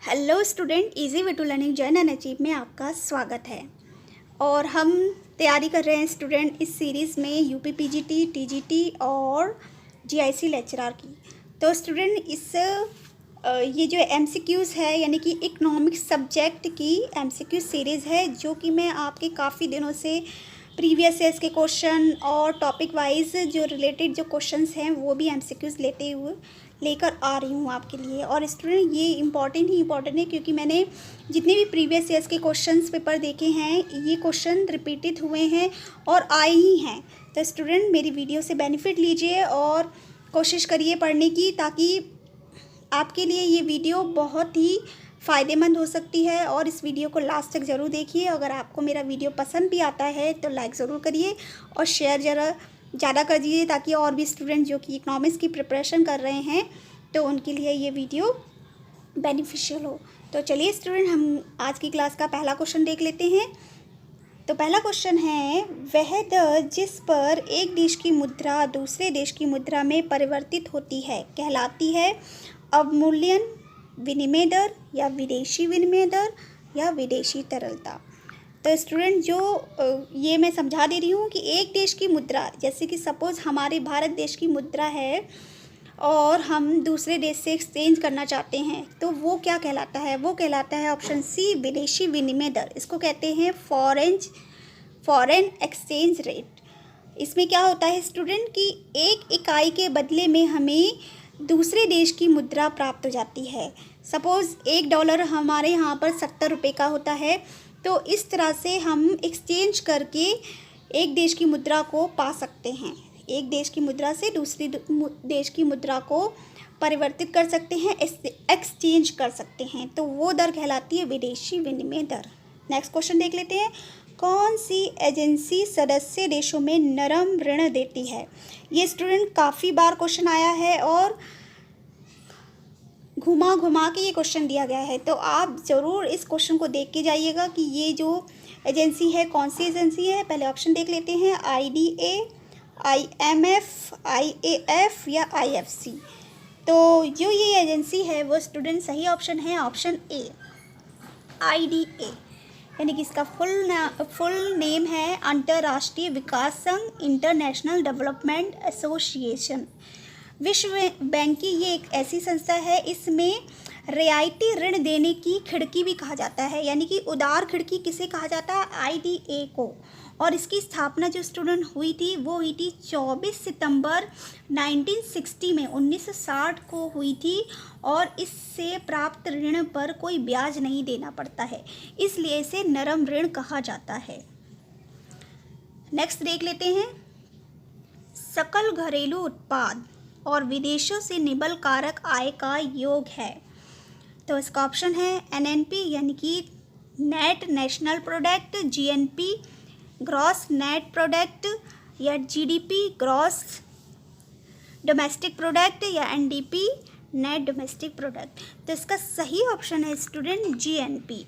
Hello student, easy way to learning journey and achieve में आपका स्वागत है। और हम तैयारी कर रहे हैं स्टूडेंट इस सीरीज़ में यूपी पीजीटी, टीजीटी और जीआईसी लेक्चरर की। तो स्टूडेंट ये जो एमसीक्यूज़ है यानी कि इकोनॉमिक्स सब्जेक्ट की एमसीक्यू सीरीज़ है, जो कि मैं आपके काफ़ी दिनों से प्रीवियस ईयर्स के क्वेश्चन और टॉपिक वाइज जो रिलेटेड जो क्वेश्चंस हैं वो भी एमसीक्यूज़ लेकर आ रही हूँ आपके लिए। और स्टूडेंट ये इम्पॉर्टेंट है क्योंकि मैंने जितने भी प्रीवियस ईयर्स के क्वेश्चंस पेपर देखे हैं ये क्वेश्चन रिपीटेड हुए हैं और आए ही हैं। तो स्टूडेंट मेरी वीडियो से बेनिफिट लीजिए और कोशिश करिए पढ़ने की, ताकि आपके लिए ये वीडियो बहुत ही फ़ायदेमंद हो सकती है। और इस वीडियो को लास्ट तक ज़रूर देखिए। अगर आपको मेरा वीडियो पसंद भी आता है तो लाइक ज़रूर करिए और शेयर ज़्यादा कर दीजिए, ताकि और भी स्टूडेंट जो कि इकोनॉमिक्स की प्रिपरेशन कर रहे हैं तो उनके लिए ये वीडियो बेनिफिशियल हो। तो चलिए स्टूडेंट, हम आज की क्लास का पहला क्वेश्चन देख लेते हैं। तो पहला क्वेश्चन है, वह दर जिस पर एक देश की मुद्रा दूसरे देश की मुद्रा में परिवर्तित होती है कहलाती है अवमूल्यन, विनिमय दर या विदेशी विनिमय दर या विदेशी तरलता। तो स्टूडेंट ये मैं समझा दे रही हूँ कि एक देश की मुद्रा, जैसे कि सपोज़ हमारे भारत देश की मुद्रा है और हम दूसरे देश से एक्सचेंज करना चाहते हैं, तो वो क्या कहलाता है? वो कहलाता है ऑप्शन सी विदेशी विनिमय दर। इसको कहते हैं फॉरेन एक्सचेंज रेट। इसमें क्या होता है स्टूडेंट कि एक इकाई के बदले में हमें दूसरे देश की मुद्रा प्राप्त हो जाती है। सपोज़ $1 हमारे यहाँ पर 70 रुपये का होता है, तो इस तरह से हम एक्सचेंज करके एक देश की मुद्रा को पा सकते हैं। एक देश की मुद्रा से दूसरी देश की मुद्रा को परिवर्तित कर सकते हैं, एक्सचेंज कर सकते हैं, तो वो दर कहलाती है विदेशी विनिमय दर। नेक्स्ट क्वेश्चन देख लेते हैं, कौन सी एजेंसी सदस्य देशों में नरम ऋण देती है? ये स्टूडेंट काफ़ी बार क्वेश्चन आया है और घुमा के ये क्वेश्चन दिया गया है, तो आप ज़रूर इस क्वेश्चन को देख के जाइएगा कि ये जो एजेंसी है कौन सी एजेंसी है। पहले ऑप्शन देख लेते हैं, IDA, IMF, IAF या IFC। तो जो ये एजेंसी है वो स्टूडेंट सही ऑप्शन है ऑप्शन ए, IDA, यानी कि इसका फुल नेम है अंतर्राष्ट्रीय विकास संघ, इंटरनेशनल डेवलपमेंट एसोसिएशन। विश्व बैंक की ये एक ऐसी संस्था है, इसमें रियायती ऋण देने की खिड़की भी कहा जाता है, यानी कि उदार खिड़की किसे कहा जाता है? IDA को। और इसकी स्थापना जो स्टूडेंट हुई थी वो हुई थी 24 सितंबर 1960 में, 1960 को हुई थी। और इससे प्राप्त ऋण पर कोई ब्याज नहीं देना पड़ता है, इसलिए इसे नरम ऋण कहा जाता है। नेक्स्ट देख लेते हैं, सकल घरेलू उत्पाद और विदेशों से निबल कारक आय का योग है। तो इसका ऑप्शन है NNP यानी कि net national product, GNP gross net product, या GDP ग्रॉस डोमेस्टिक प्रोडक्ट, या NDP नेट डोमेस्टिक प्रोडक्ट। तो इसका सही ऑप्शन है स्टूडेंट GNP।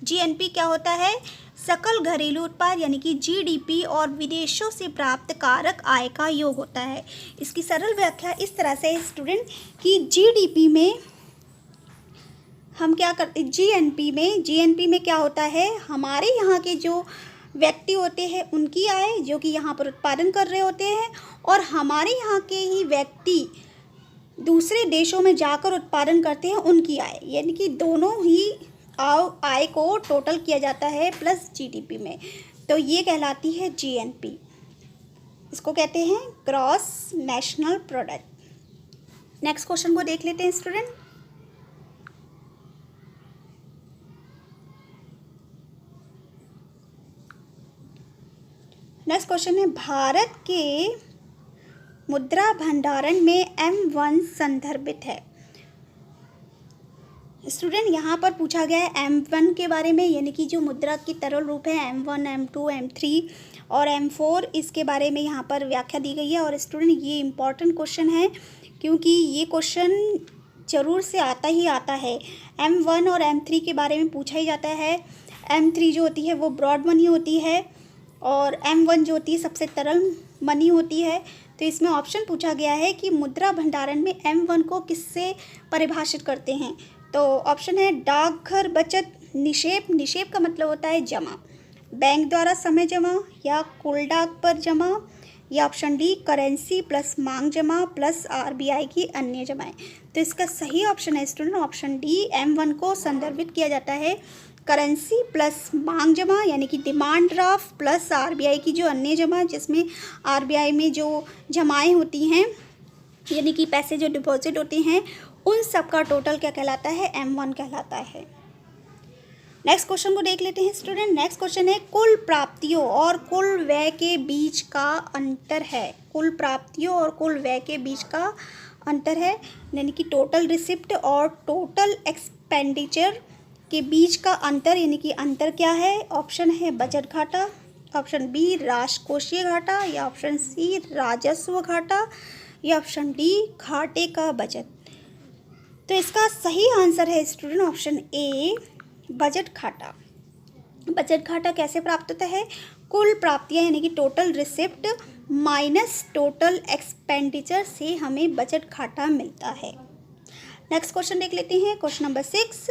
GNP क्या होता है? सकल घरेलू उत्पाद यानी कि GDP और विदेशों से प्राप्त कारक आय का योग होता है। इसकी सरल व्याख्या इस तरह से है स्टूडेंट कि GDP में हम क्या करते, GNP में क्या होता है, हमारे यहाँ के जो व्यक्ति होते हैं उनकी आय जो कि यहाँ पर उत्पादन कर रहे होते हैं, और हमारे यहाँ के ही व्यक्ति दूसरे देशों में जाकर उत्पादन करते हैं उनकी आय, यानी कि दोनों ही आय को टोटल किया जाता है प्लस GDP में, तो ये कहलाती है GNP। इसको कहते हैं gross national product. Next question को देख लेते हैं स्टूडेंट। नेक्स्ट क्वेश्चन है, भारत के मुद्रा भंडारण में M1 संदर्भित है। स्टूडेंट यहाँ पर पूछा गया है M1 के बारे में, यानी कि जो मुद्रा की तरल रूप है M1, M2, M3 और M4, इसके बारे में यहाँ पर व्याख्या दी गई है। और स्टूडेंट ये इम्पॉर्टेंट क्वेश्चन है क्योंकि ये क्वेश्चन ज़रूर से आता ही आता है। M1 और M3 के बारे में पूछा ही जाता है। M3 जो होती है वो ब्रॉड मनी होती है और M1 जो होती है सबसे तरल मनी होती है। तो इसमें ऑप्शन पूछा गया है कि मुद्रा भंडारण में M1 को किससे परिभाषित करते हैं, तो ऑप्शन है डाकघर बचत निक्षेप, निक्षेप का मतलब होता है जमा, बैंक द्वारा समय जमा या कुल डाक पर जमा, या ऑप्शन डी करेंसी प्लस मांग जमा प्लस आरबीआई की अन्य जमाएं। तो इसका सही ऑप्शन है स्टूडेंट ऑप्शन डी, M1 को संदर्भित किया जाता है करेंसी प्लस मांग जमा यानी कि डिमांड ड्राफ्ट प्लस आरबीआई की जो अन्य जमा, जिसमें आरबीआई में जो जमाएं होती हैं यानी कि पैसे जो डिपॉजिट होते हैं उन सब का टोटल क्या कहलाता है, M1 कहलाता है। नेक्स्ट क्वेश्चन को देख लेते हैं स्टूडेंट। नेक्स्ट क्वेश्चन है कुल प्राप्तियों और कुल व्यय के बीच का अंतर है। कुल प्राप्तियों और कुल व्यय के बीच का अंतर है यानी कि टोटल रिसिप्ट और टोटल एक्सपेंडिचर के बीच का अंतर, यानी कि अंतर क्या है। ऑप्शन है बजट घाटा, ऑप्शन बी राजकोषीय घाटा, या ऑप्शन सी राजस्व घाटा, या ऑप्शन डी घाटे का बचत। तो इसका सही आंसर है स्टूडेंट ऑप्शन ए बजट घाटा। बजट घाटा कैसे प्राप्त होता है, कुल प्राप्तियां यानी कि total receipt minus total expenditure से हमें बजट घाटा मिलता है। नेक्स्ट क्वेश्चन देख लेते हैं। Question number 6,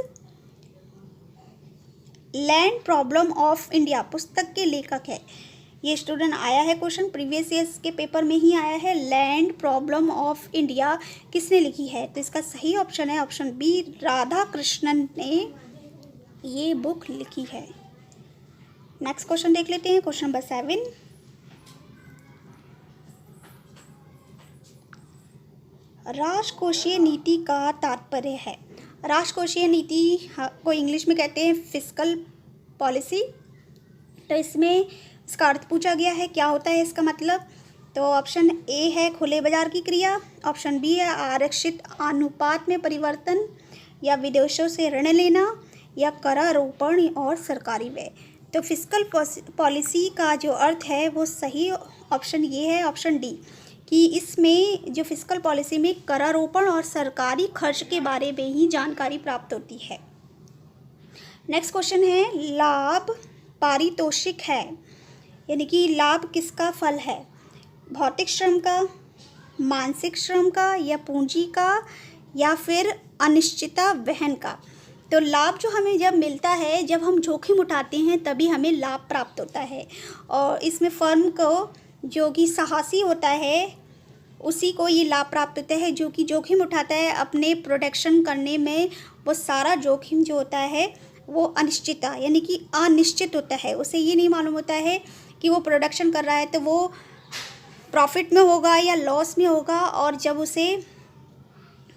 land problem of India पुस्तक के लेखक है। ये स्टूडेंट आया है क्वेश्चन, प्रीवियस ईयर्स के पेपर में ही आया है। लैंड प्रॉब्लम ऑफ इंडिया किसने लिखी है, तो इसका सही ऑप्शन है ऑप्शन बी राधा कृष्णन ने ये बुक लिखी है। नेक्स्ट क्वेश्चन देख लेते हैं। क्वेश्चन नंबर 7, राजकोषीय नीति का तात्पर्य है। राजकोषीय नीति को इंग्लिश में कहते हैं फिस्कल पॉलिसी। तो इसमें इसका अर्थ पूछा गया है, क्या होता है इसका मतलब। तो ऑप्शन ए है खुले बाजार की क्रिया, ऑप्शन बी है आरक्षित अनुपात में परिवर्तन, या विदेशों से ऋण लेना, या करारोपण और सरकारी व्यय। तो फिस्कल पॉलिसी का जो अर्थ है वो सही ऑप्शन ये है ऑप्शन डी, कि इसमें जो फिस्कल पॉलिसी में करारोपण और सरकारी खर्च के बारे में ही जानकारी प्राप्त होती है। नेक्स्ट क्वेश्चन है लाभ पारितोषिक है, यानी कि लाभ किसका फल है, भौतिक श्रम का, मानसिक श्रम का, या पूंजी का, या फिर अनिश्चितता वहन का। तो लाभ जो हमें जब मिलता है, जब हम जोखिम उठाते हैं तभी हमें लाभ प्राप्त होता है, और इसमें फर्म को जो कि साहसी होता है उसी को ये लाभ प्राप्त होता है, जो कि जोखिम उठाता है अपने प्रोडक्शन करने में। वो सारा जोखिम जो होता है वो अनिश्चितता यानी कि अनिश्चित होता है, उसे ये नहीं मालूम होता है कि वो प्रोडक्शन कर रहा है तो वो प्रॉफिट में होगा या लॉस में होगा, और जब उसे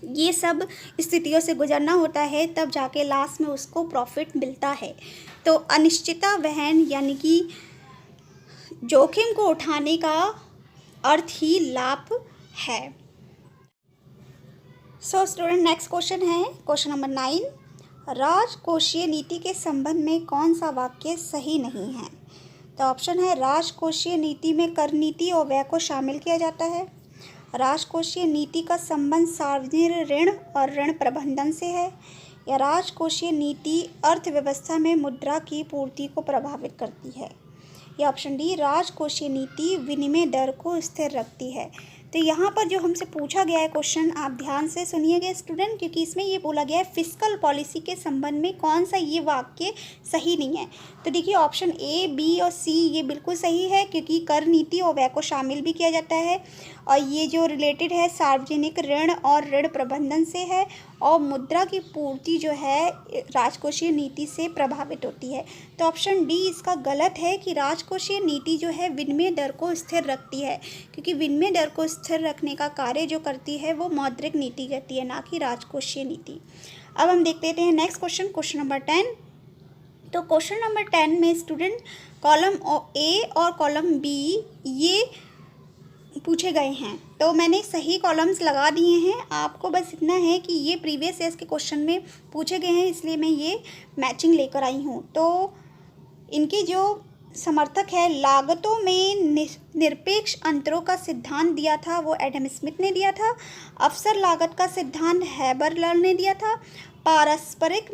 ये सब स्थितियों से गुजरना होता है तब जाके लास्ट में उसको प्रॉफिट मिलता है। तो अनिश्चितता वहन यानी कि जोखिम को उठाने का अर्थ ही लाभ है। सो स्टूडेंट नेक्स्ट क्वेश्चन है क्वेश्चन नंबर 9, राजकोषीय नीति के संबंध में कौन सा वाक्य सही नहीं है। तो ऑप्शन है राजकोषीय नीति में कर नीति और व्यय को शामिल किया जाता है, राजकोषीय नीति का संबंध सार्वजनिक ऋण और ऋण प्रबंधन से है, या राजकोषीय नीति अर्थव्यवस्था में मुद्रा की पूर्ति को प्रभावित करती है, या ऑप्शन डी राजकोषीय नीति विनिमय दर को स्थिर रखती है। तो यहाँ पर जो हमसे पूछा गया है क्वेश्चन आप ध्यान से सुनिएगा स्टूडेंट, क्योंकि इसमें ये बोला गया है फिस्कल पॉलिसी के संबंध में कौन सा ये वाक्य सही नहीं है। तो देखिए ऑप्शन ए, बी और सी ये बिल्कुल सही है, क्योंकि कर नीति और व्यय को शामिल भी किया जाता है, और ये जो रिलेटेड है सार्वजनिक ऋण और ऋण प्रबंधन से है, और मुद्रा की पूर्ति जो है राजकोषीय नीति से प्रभावित होती है। तो ऑप्शन डी इसका गलत है कि राजकोषीय नीति जो है विनिमय दर को स्थिर रखती है, क्योंकि विनिमय दर को स्थिर रखने का कार्य जो करती है वो मौद्रिक नीति करती है, ना कि राजकोषीय नीति। अब हम देख लेते हैं नेक्स्ट क्वेश्चन, क्वेश्चन नंबर 10। तो क्वेश्चन नंबर 10 में स्टूडेंट कॉलम ए और कॉलम बी ये पूछे गए हैं, तो मैंने सही कॉलम्स लगा दिए हैं। आपको बस इतना है कि ये प्रीवियस ईयर्स के क्वेश्चन में पूछे गए हैं, इसलिए मैं ये मैचिंग लेकर आई हूँ। तो इनके जो समर्थक है लागतों में निरपेक्ष अंतरों का सिद्धांत दिया था वो एडम स्मिथ ने दिया था, अवसर लागत का सिद्धांत हैबरलर ने दिया था, पारस्परिक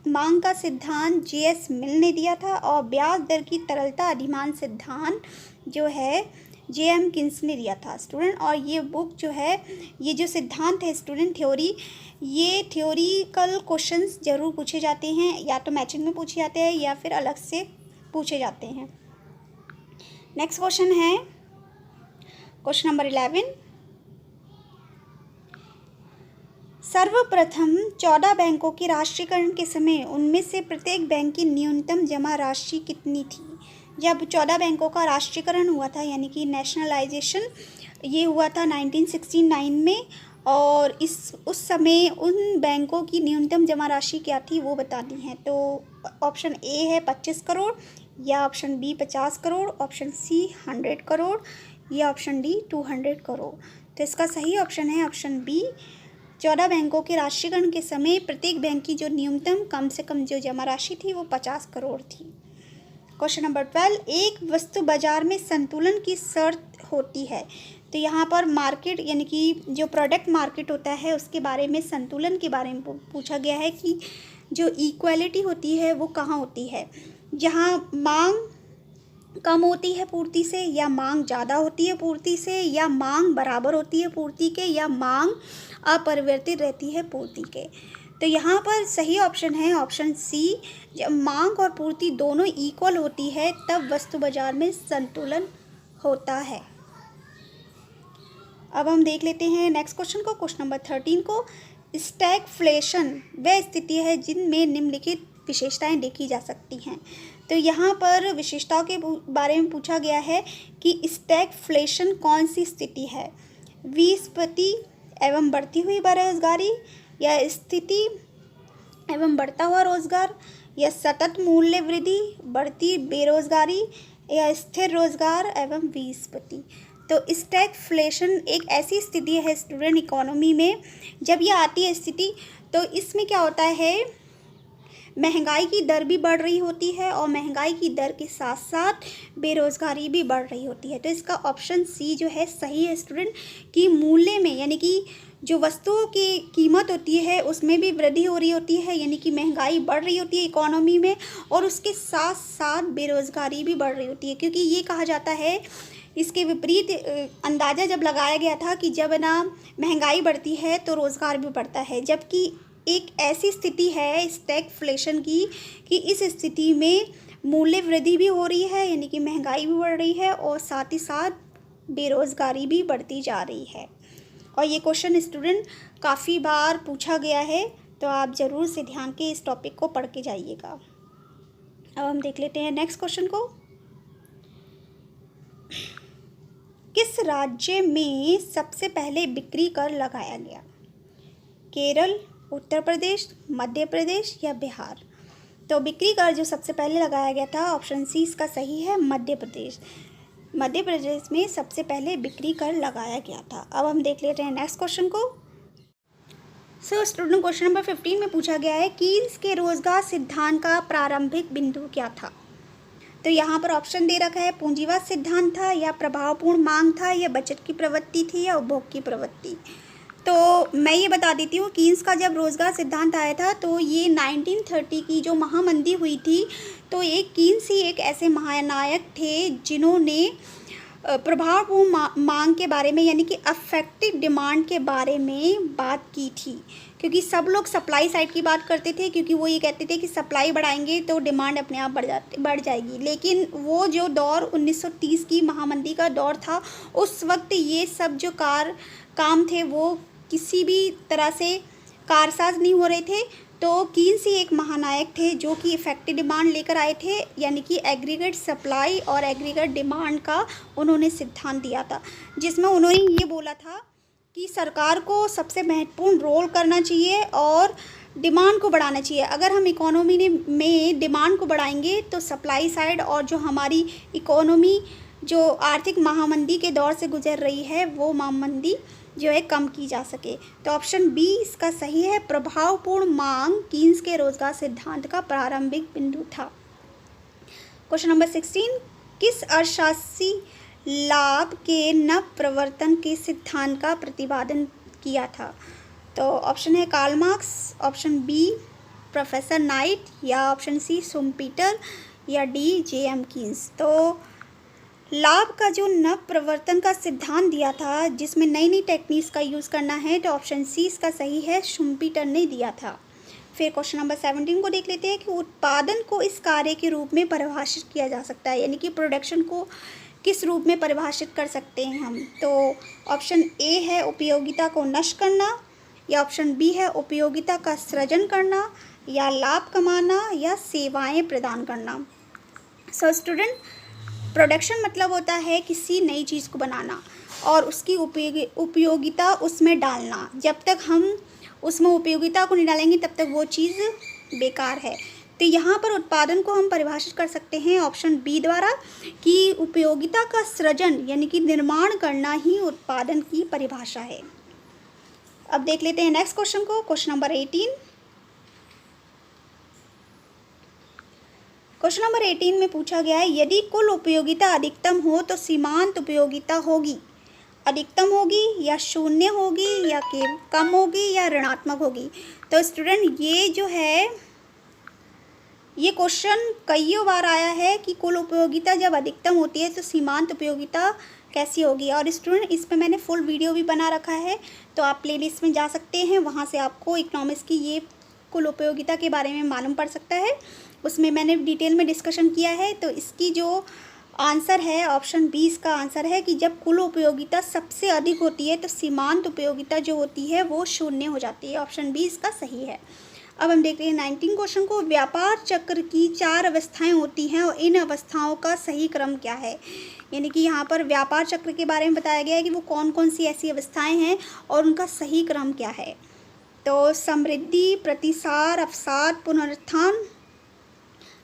मांग का सिद्धांत जे.एस. मिल ने दिया था, और ब्याज दर की तरलता अधिमान सिद्धांत जो है जे.एम. किन्स ने दिया था स्टूडेंट। और ये बुक जो है ये जो सिद्धांत है स्टूडेंट थ्योरी ये थ्योरिकल क्वेश्चंस ज़रूर पूछे जाते हैं, या तो मैचिंग में पूछे जाते हैं या फिर अलग से पूछे जाते हैं। नेक्स्ट क्वेश्चन है क्वेश्चन नंबर 11। सर्वप्रथम 14 बैंकों के राष्ट्रीयकरण के समय उनमें से प्रत्येक बैंक की न्यूनतम जमा राशि कितनी थी? जब 14 बैंकों का राष्ट्रीयकरण हुआ था, यानी कि नेशनलाइजेशन, ये हुआ था 1969 में, और उस समय उन बैंकों की न्यूनतम जमा राशि क्या थी वो बतानी है। तो ऑप्शन ए है 25 करोड़, या option B 50 crore, option C 100 crore, या ऑप्शन डी 200 करोड़। तो इसका सही ऑप्शन है ऑप्शन बी। 14 बैंकों के राष्ट्रीयकरण के समय प्रत्येक बैंक की जो न्यूनतम कम से कम जो जमा राशि थी वो 50 करोड़ थी। Question number 12। एक वस्तु बाजार में संतुलन की शर्त होती है। तो यहाँ पर मार्केट यानी कि जो प्रोडक्ट मार्केट होता है उसके बारे में, संतुलन के बारे में पूछा गया है कि जो इक्वालिटी होती है वो कहाँ होती है, जहाँ मांग कम होती है पूर्ति से, या मांग ज़्यादा होती है पूर्ति से, या मांग बराबर होती है पूर्ति के, या मांग अपरिवर्तित रहती है पूर्ति के। तो यहाँ पर सही ऑप्शन है ऑप्शन सी। जब मांग और पूर्ति दोनों इक्वल होती है तब वस्तु बाजार में संतुलन होता है। अब हम देख लेते हैं नेक्स्ट क्वेश्चन को, क्वेश्चन नंबर 13 को। स्टैगफ्लेशन वह स्थिति है जिनमें निम्नलिखित विशेषताएं देखी जा सकती हैं। तो यहाँ पर विशेषताओं के बारे में पूछा गया है कि स्टैगफ्लेशन कौन सी स्थिति है, विस्फीति एवं बढ़ती हुई बेरोजगारी, या स्थिति एवं बढ़ता हुआ रोजगार, या सतत मूल्य वृद्धि, बढ़ती बेरोजगारी, या स्थिर रोजगार एवं विस्फीति। तो स्टैगफ्लेशन एक ऐसी स्थिति है स्टूडेंट इकोनॉमी में, जब यह आती है स्थिति तो इसमें क्या होता है, महंगाई की दर भी बढ़ रही होती है और महंगाई की दर के साथ साथ बेरोजगारी भी बढ़ रही होती है। तो इसका ऑप्शन सी जो है सही है स्टूडेंट, कि मूल्य में यानी कि जो वस्तुओं की कीमत होती है उसमें भी वृद्धि हो रही होती है, यानी कि महंगाई बढ़ रही होती है इकोनॉमी में, और उसके साथ साथ बेरोजगारी भी बढ़ रही होती है। क्योंकि ये कहा जाता है, इसके विपरीत अंदाज़ा जब लगाया गया था कि जब ना महंगाई बढ़ती है तो रोज़गार भी बढ़ता है, जबकि एक ऐसी स्थिति है स्टैगफ्लेशन की कि इस स्थिति में मूल्य वृद्धि भी हो रही है, यानी कि महंगाई भी बढ़ रही है, और साथ ही साथ बेरोज़गारी भी बढ़ती जा रही है। और ये क्वेश्चन स्टूडेंट काफ़ी बार पूछा गया है, तो आप ज़रूर से ध्यान के इस टॉपिक को पढ़ के जाइएगा। अब हम देख लेते हैं नेक्स्ट क्वेश्चन को। किस राज्य में सबसे पहले बिक्री कर लगाया गया? केरल, उत्तर प्रदेश, मध्य प्रदेश, या बिहार? तो बिक्री कर जो सबसे पहले लगाया गया था, ऑप्शन सी इसका सही है मध्य प्रदेश। मध्य प्रदेश में सबसे पहले बिक्री कर लगाया गया था। अब हम देख लेते हैं नेक्स्ट क्वेश्चन को। सो स्टूडेंट क्वेश्चन नंबर 15 में पूछा गया है कीन्स के रोजगार सिद्धांत का प्रारंभिक बिंदु क्या था? तो यहाँ पर ऑप्शन दे रखा है, पूंजीवाद सिद्धांत था, या प्रभावपूर्ण मांग था, या बचत की प्रवृत्ति थी, या उपभोग की प्रवृत्ति। तो मैं ये बता देती हूँ, कीन्स का जब रोज़गार सिद्धांत आया था तो ये 1930 की जो महामंदी हुई थी, तो एक कीन्स ही एक ऐसे महानायक थे जिन्होंने प्रभावपूर्ण मांग के बारे में, यानी कि अफेक्टिव डिमांड के बारे में बात की थी। क्योंकि सब लोग सप्लाई साइड की बात करते थे, क्योंकि वो ये कहते थे कि सप्लाई बढ़ाएंगे तो डिमांड अपने आप बढ़ जाएगी। लेकिन वो जो दौर 1930 की महामंदी का दौर था, उस वक्त ये सब जो काम थे वो किसी भी तरह से कारसाज नहीं हो रहे थे। तो कीन्स ही एक महानायक थे जो कि इफेक्टिव डिमांड लेकर आए थे, यानी कि एग्रीगेट सप्लाई और एग्रीगेट डिमांड का उन्होंने सिद्धांत दिया था, जिसमें उन्होंने ये बोला था कि सरकार को सबसे महत्वपूर्ण रोल करना चाहिए और डिमांड को बढ़ाना चाहिए। अगर हम इकोनॉमी में डिमांड को बढ़ाएंगे तो सप्लाई साइड और जो हमारी इकोनॉमी जो आर्थिक महामंदी के दौर से गुजर रही है वो महामंदी जो है कम की जा सके। तो ऑप्शन बी इसका सही है, प्रभावपूर्ण मांग कीन्स के रोजगार सिद्धांत का प्रारंभिक बिंदु था। क्वेश्चन नंबर 16, किस अर्थशास्त्री लाभ के नव प्रवर्तन के सिद्धांत का प्रतिपादन किया था? तो ऑप्शन है Karl Marx, option B professor Knight, या ऑप्शन सी सुम्पीटर, या डी जे एम कीन्स। तो लाभ का जो नव प्रवर्तन का सिद्धांत दिया था, जिसमें नई नई टेक्निक्स का यूज़ करना है, तो ऑप्शन सी इसका सही है, शुम्पीटर ने दिया था। फिर क्वेश्चन नंबर 17 को देख लेते हैं कि उत्पादन को इस कार्य के रूप में परिभाषित किया जा सकता है, यानी कि प्रोडक्शन को किस रूप में परिभाषित कर सकते हैं हम। तो ऑप्शन ए है उपयोगिता को नष्ट करना, या ऑप्शन बी है उपयोगिता का सृजन करना, या लाभ कमाना, या सेवाएं प्रदान करना। सो स्टूडेंट, प्रोडक्शन मतलब होता है किसी नई चीज़ को बनाना और उसकी उपयोगिता उसमें डालना। जब तक हम उसमें उपयोगिता को नहीं डालेंगे तब तक वो चीज़ बेकार है। तो यहाँ पर उत्पादन को हम परिभाषित कर सकते हैं ऑप्शन बी द्वारा कि उपयोगिता का सृजन यानी कि निर्माण करना ही उत्पादन की परिभाषा है। अब देख लेते हैं नेक्स्ट क्वेश्चन को, क्वेश्चन नंबर 18। क्वेश्चन नंबर 18 में पूछा गया है, यदि कुल उपयोगिता अधिकतम हो तो सीमांत उपयोगिता होगी, अधिकतम होगी या शून्य होगी या कम होगी या ऋणात्मक होगी। तो स्टूडेंट, ये जो है ये क्वेश्चन कईयों बार आया है कि कुल उपयोगिता जब अधिकतम होती है तो सीमांत उपयोगिता कैसी होगी। और स्टूडेंट, इस पर मैंने फुल वीडियो भी बना रखा है, तो आप प्लेलिस्ट में जा सकते हैं, वहाँ से आपको इकोनॉमिक्स की ये कुल उपयोगिता के बारे में मालूम पड़ सकता है। उसमें मैंने डिटेल में डिस्कशन किया है। तो इसकी जो आंसर है ऑप्शन बी इसका आंसर है कि जब कुल उपयोगिता सबसे अधिक होती है तो सीमांत उपयोगिता जो होती है वो शून्य हो जाती है। ऑप्शन बी इसका सही है। अब हम देखते हैं 19 क्वेश्चन को, व्यापार चक्र की 4 अवस्थाएं होती हैं और इन अवस्थाओं का सही क्रम क्या है। यानी कि यहाँ पर व्यापार चक्र के बारे में बताया गया है कि वो कौन कौन सी ऐसी अवस्थाएं हैं और उनका सही क्रम क्या है। तो समृद्धि, प्रतिसार, अवसाद, पुनरुत्थान।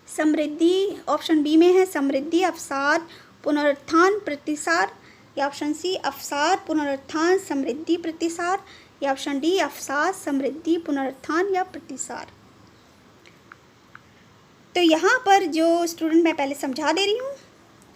समृद्धि ऑप्शन बी में है, समृद्धि, अवसाद, पुनरुत्थान, प्रतिसार, या ऑप्शन सी अवसाद, पुनरुत्थान, समृद्धि, प्रतिसार, या ऑप्शन डी अवसाद, समृद्धि, पुनरुत्थान या प्रतिसार। तो यहाँ पर जो स्टूडेंट मैं पहले समझा दे रही हूँ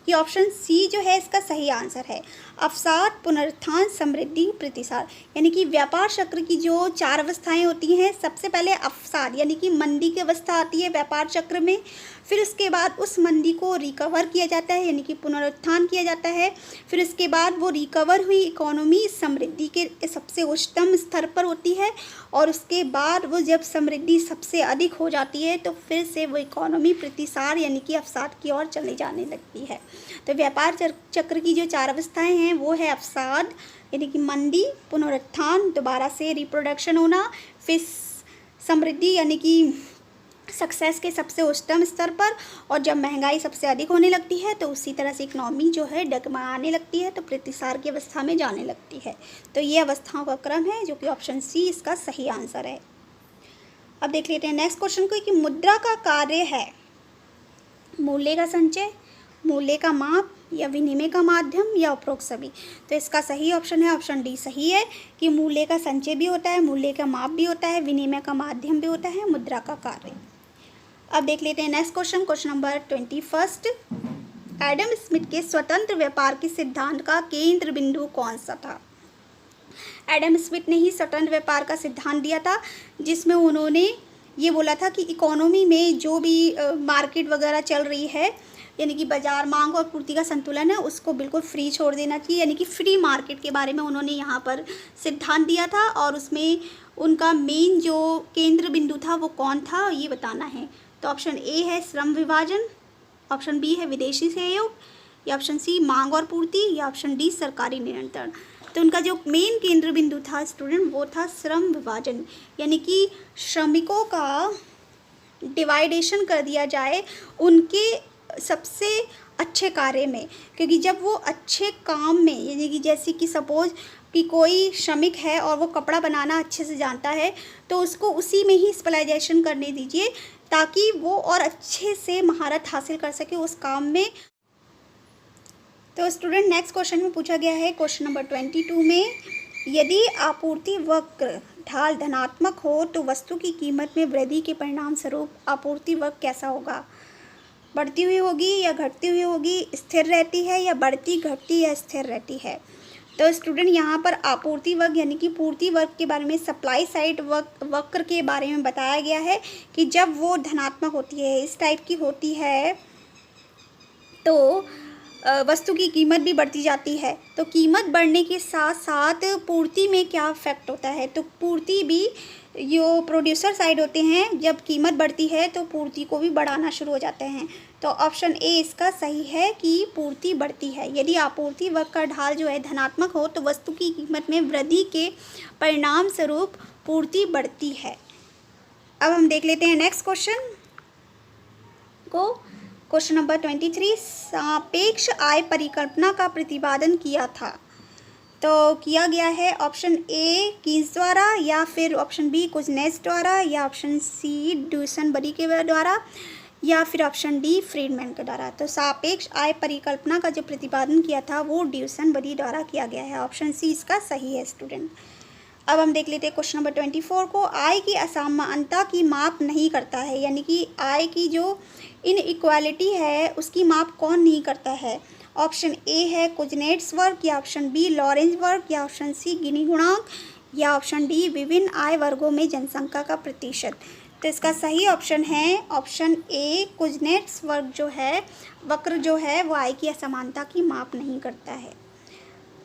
कि ऑप्शन सी जो है इसका सही आंसर है, अवसाद, पुनरुत्थान, समृद्धि, प्रतिसार। यानी कि व्यापार चक्र की जो 4 अवस्थाएं होती हैं, सबसे पहले अवसाद यानी कि मंदी की अवस्था आती है व्यापार चक्र में, फिर उसके बाद उस मंदी को रिकवर किया जाता है यानी कि पुनरुत्थान किया जाता है, फिर उसके बाद वो रिकवर हुई इकोनॉमी समृद्धि के सबसे उच्चतम स्तर पर होती है, और उसके बाद वो जब समृद्धि सबसे अधिक हो जाती है तो फिर से वो इकोनॉमी प्रतिसार यानी कि अवसाद की ओर चले जाने लगती है। तो व्यापार चक्र की जो 4 अवस्थाएं हैं वो है अवसाद यानी कि मंदी, पुनरुत्थान दोबारा से रिप्रोडक्शन होना, फिर समृद्धि यानी कि सक्सेस के सबसे उच्चतम स्तर पर, और जब महंगाई सबसे अधिक होने लगती है तो उसी तरह से इकोनॉमी जो है डगमगाने लगती है तो प्रतिसार की अवस्था में जाने लगती है। तो ये अवस्थाओं का क्रम है जो कि ऑप्शन सी इसका सही आंसर है। अब देख लेते हैं नेक्स्ट क्वेश्चन को कि मुद्रा का कार्य है मूल्य का संचय, मूल्य का माप, या विनिमय का माध्यम, या उपरोक्त सभी। तो इसका सही ऑप्शन है ऑप्शन डी सही है कि मूल्य का संचय भी होता है, मूल्य का माप भी होता है, विनिमय का माध्यम भी होता है मुद्रा का कार्य। अब देख लेते हैं next question, question number 21। Adam Smith के स्वतंत्र व्यापार के सिद्धांत का केंद्र बिंदु कौन सा था। एडम स्मिथ ने ही स्वतंत्र व्यापार का सिद्धांत दिया था, जिसमें उन्होंने ये बोला था कि इकोनॉमी में जो भी मार्केट वगैरह चल रही है यानी कि बाजार मांग और पूर्ति का संतुलन है उसको बिल्कुल फ्री छोड़ देना चाहिए, यानी कि फ्री मार्केट के बारे में उन्होंने यहाँ पर सिद्धांत दिया था, और उसमें उनका मेन जो केंद्र बिंदु था वो कौन था ये बताना है। तो ऑप्शन ए है श्रम विभाजन, ऑप्शन बी है विदेशी सहयोग, या ऑप्शन सी मांग और पूर्ति, या ऑप्शन डी सरकारी नियंत्रण। तो उनका जो मेन केंद्र बिंदु था स्टूडेंट वो था श्रम विभाजन, यानी कि श्रमिकों का डिवाइडेशन कर दिया जाए उनके सबसे अच्छे कार्य में, क्योंकि जब वो अच्छे काम में यानी कि जैसे कि सपोज कि कोई श्रमिक है और वो कपड़ा बनाना अच्छे से जानता है तो उसको उसी में ही स्पेशलाइजेशन करने दीजिए ताकि वो और अच्छे से महारत हासिल कर सके उस काम में। तो स्टूडेंट नेक्स्ट क्वेश्चन में पूछा गया है क्वेश्चन नंबर 22 में, यदि आपूर्ति वक्र ढाल धनात्मक हो तो वस्तु की कीमत में वृद्धि के परिणाम स्वरूप आपूर्ति वक्र कैसा होगा, बढ़ती हुई होगी या घटती हुई होगी, स्थिर रहती है या बढ़ती घटती या स्थिर रहती है। तो स्टूडेंट यहाँ पर आपूर्ति वक्र यानी कि पूर्ति वक्र के बारे में सप्लाई साइड वक्र के बारे में बताया गया है कि जब वो धनात्मक होती है इस टाइप की होती है तो वस्तु की कीमत भी बढ़ती जाती है। तो कीमत बढ़ने के साथ साथ पूर्ति में क्या इफेक्ट होता है, तो पूर्ति भी जो प्रोड्यूसर साइड होते हैं, जब कीमत बढ़ती है तो पूर्ति को भी बढ़ाना शुरू हो जाते हैं। तो ऑप्शन ए इसका सही है कि पूर्ति बढ़ती है। यदि आपूर्ति वर्ग का ढाल जो है धनात्मक हो तो वस्तु की कीमत में वृद्धि के परिणाम स्वरूप पूर्ति बढ़ती है। अब हम देख लेते हैं नेक्स्ट क्वेश्चन को। क्वेश्चन नंबर 23, सापेक्ष आय परिकल्पना का प्रतिपादन किया था। तो किया गया है ऑप्शन ए कीन्स द्वारा, या फिर ऑप्शन बी कुजनेस द्वारा, या ऑप्शन सी ड्यूसनबरी के द्वारा, या फिर ऑप्शन डी फ्रीडमैन के द्वारा। तो सापेक्ष आय परिकल्पना का जो प्रतिपादन किया था वो ड्यूसनबरी द्वारा किया गया है। ऑप्शन सी इसका सही है स्टूडेंट। अब हम देख लेते हैं क्वेश्चन नंबर 24 को। आय की असमानता की माप नहीं करता है, यानी कि आय की जो इनइक्वालिटी है उसकी माप कौन नहीं करता है। ऑप्शन ए है कुजनेट्स वर्ग, या ऑप्शन बी लॉरेंज वर्ग, या ऑप्शन सी गिनी गुणांक, या ऑप्शन डी विभिन्न आय वर्गों में जनसंख्या का प्रतिशत। तो इसका सही ऑप्शन है ऑप्शन ए कुजनेट्स वर्ग जो है, वक्र जो है वो आय की असमानता की माप नहीं करता है।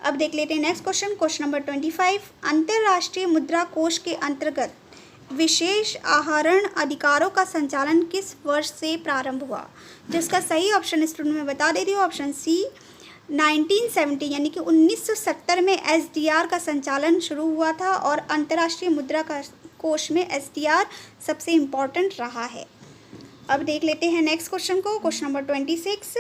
अब देख लेते हैं नेक्स्ट क्वेश्चन, क्वेश्चन नंबर 25, अंतर्राष्ट्रीय मुद्रा कोष के अंतर्गत विशेष आहरण अधिकारों का संचालन किस वर्ष से प्रारंभ हुआ। जिसका सही ऑप्शन स्टूडेंट में बता देती हूँ, ऑप्शन सी 1970 यानी कि 1970 में एसडीआर का संचालन शुरू हुआ था, और अंतर्राष्ट्रीय मुद्रा कोष में एसडीआर सबसे इम्पोर्टेंट रहा है। अब देख लेते हैं नेक्स्ट क्वेश्चन को, क्वेश्चन नंबर 26,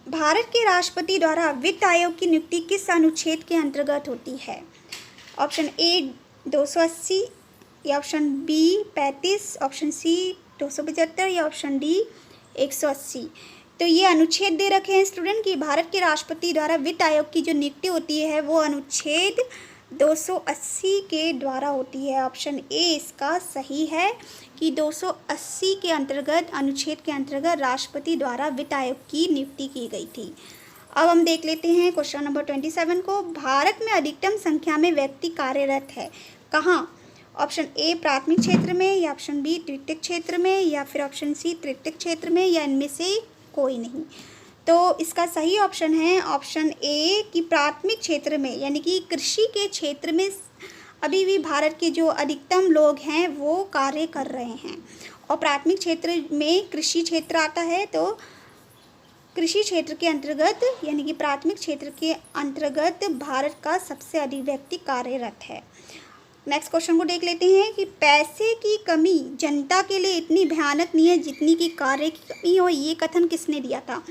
भारत के राष्ट्रपति द्वारा वित्त आयोग की नियुक्ति किस अनुच्छेद के अंतर्गत होती है। ऑप्शन ए 280, या ऑप्शन बी 35, ऑप्शन सी 275, या ऑप्शन डी 180। तो ये अनुच्छेद दे रखे हैं स्टूडेंट कि भारत के राष्ट्रपति द्वारा वित्त आयोग की जो नियुक्ति होती है वो अनुच्छेद 280 के द्वारा होती है। ऑप्शन ए इसका सही है कि 280 के अंतर्गत, अनुच्छेद के अंतर्गत राष्ट्रपति द्वारा वित्त आयोग की नियुक्ति की गई थी। अब हम देख लेते हैं क्वेश्चन नंबर 27 को। भारत में अधिकतम संख्या में व्यक्ति कार्यरत है कहाँ। ऑप्शन ए प्राथमिक क्षेत्र में, या ऑप्शन बी द्वितीयक क्षेत्र में, या फिर ऑप्शन सी तृतीयक क्षेत्र में, या इनमें से कोई नहीं। तो इसका सही ऑप्शन है ऑप्शन ए कि प्राथमिक क्षेत्र में, यानी कि कृषि के क्षेत्र में अभी भी भारत के जो अधिकतम लोग हैं वो कार्य कर रहे हैं। और प्राथमिक क्षेत्र में कृषि क्षेत्र आता है, तो कृषि क्षेत्र के अंतर्गत यानी कि प्राथमिक क्षेत्र के अंतर्गत भारत का सबसे अधिक व्यक्ति कार्यरत है। नेक्स्ट क्वेश्चन को देख लेते हैं कि पैसे की कमी जनता के लिए इतनी भयानक नहीं है जितनी कि कार्य की कमी हो, ये कथन किसने दिया था।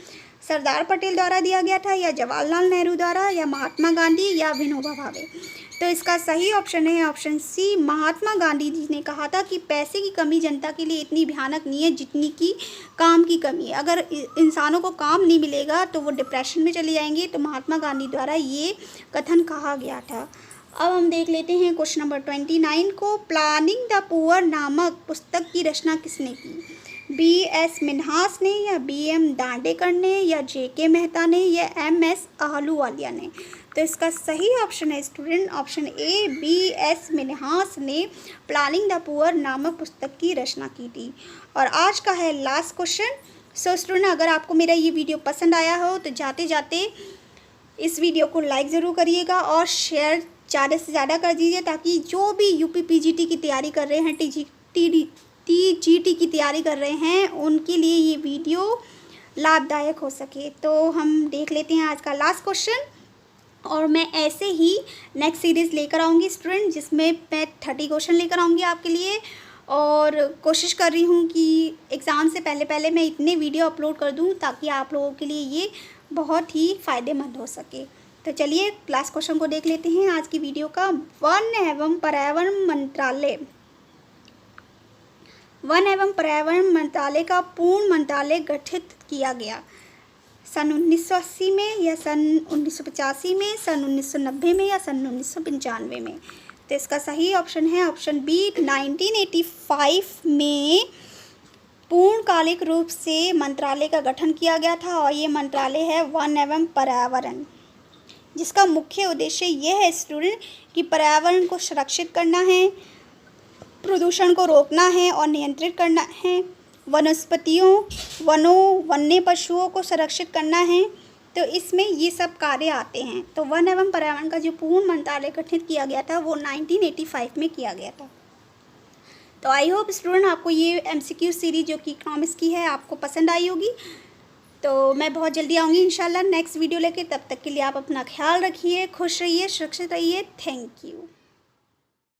सरदार पटेल द्वारा दिया गया था, या जवाहरलाल नेहरू द्वारा, या महात्मा गांधी, या विनोबा भावे। तो इसका सही ऑप्शन है ऑप्शन सी महात्मा गांधी जी ने कहा था कि पैसे की कमी जनता के लिए इतनी भयानक नहीं है जितनी कि काम की कमी है। अगर इंसानों को काम नहीं मिलेगा तो वो डिप्रेशन में चले जाएंगे। तो महात्मा गांधी द्वारा ये कथन कहा गया था। अब हम देख लेते हैं क्वेश्चन नंबर 29 को। प्लानिंग द पुअर नामक पुस्तक की रचना किसने की। B.S. मिन्हास ने, या B.M. दांडेकर ने, या J.K. मेहता ने, या M.S. आहलूवालिया ने। तो इसका सही ऑप्शन है student option A B.S. Minhas ने प्लानिंग द पुअर नामक पुस्तक की रचना की थी। और आज का है लास्ट क्वेश्चन। सो स्टूडेंट, अगर आपको मेरा ये वीडियो पसंद आया हो तो जाते जाते इस वीडियो को लाइक ज़रूर करिएगा और शेयर ज़्यादा से ज़्यादा कर दीजिए, ताकि जो भी UP-PGT की तैयारी कर रहे हैं, TGT की तैयारी कर रहे हैं, उनके लिए ये वीडियो लाभदायक हो सके। तो हम देख लेते हैं आज का लास्ट क्वेश्चन, और मैं ऐसे ही नेक्स्ट सीरीज़ लेकर आऊँगी स्टूडेंट, जिसमें मैं 30 क्वेश्चन लेकर आऊँगी आपके लिए। और कोशिश कर रही हूँ कि एग्ज़ाम से पहले मैं इतने वीडियो अपलोड कर दूँ ताकि आप लोगों के लिए ये बहुत ही फ़ायदेमंद हो सके। तो चलिए लास्ट क्वेश्चन को देख लेते हैं आज की वीडियो का। वन एवं पर्यावरण मंत्रालय का पूर्ण मंत्रालय गठित किया गया सन 1980 में, या सन 1985 में, सन 1990 में, या सन 1995 में। तो इसका सही ऑप्शन है ऑप्शन बी 1985 में पूर्णकालिक रूप से मंत्रालय का गठन किया गया था। और ये मंत्रालय है वन एवं पर्यावरण, जिसका मुख्य उद्देश्य ये है स्टूडेंट कि पर्यावरण को सुरक्षित करना है, प्रदूषण को रोकना है और नियंत्रित करना है, वनस्पतियों, वन्य पशुओं को संरक्षित करना है, तो इसमें ये सब कार्य आते हैं। तो वन एवं पर्यावरण का जो पूर्ण मंत्रालय गठित किया गया था वो 1985 में किया गया था। तो आई होप स्टूडेंट आपको ये MCQ सीरीज जो कि इकोनॉमिक्स की है आपको पसंद आई होगी। तो मैं बहुत जल्दी आऊँगी इंशाल्लाह नेक्स्ट वीडियो लेके। तब तक के लिए आप अपना ख्याल रखिए, खुश रहिए, सुरक्षित रहिए। Thank you.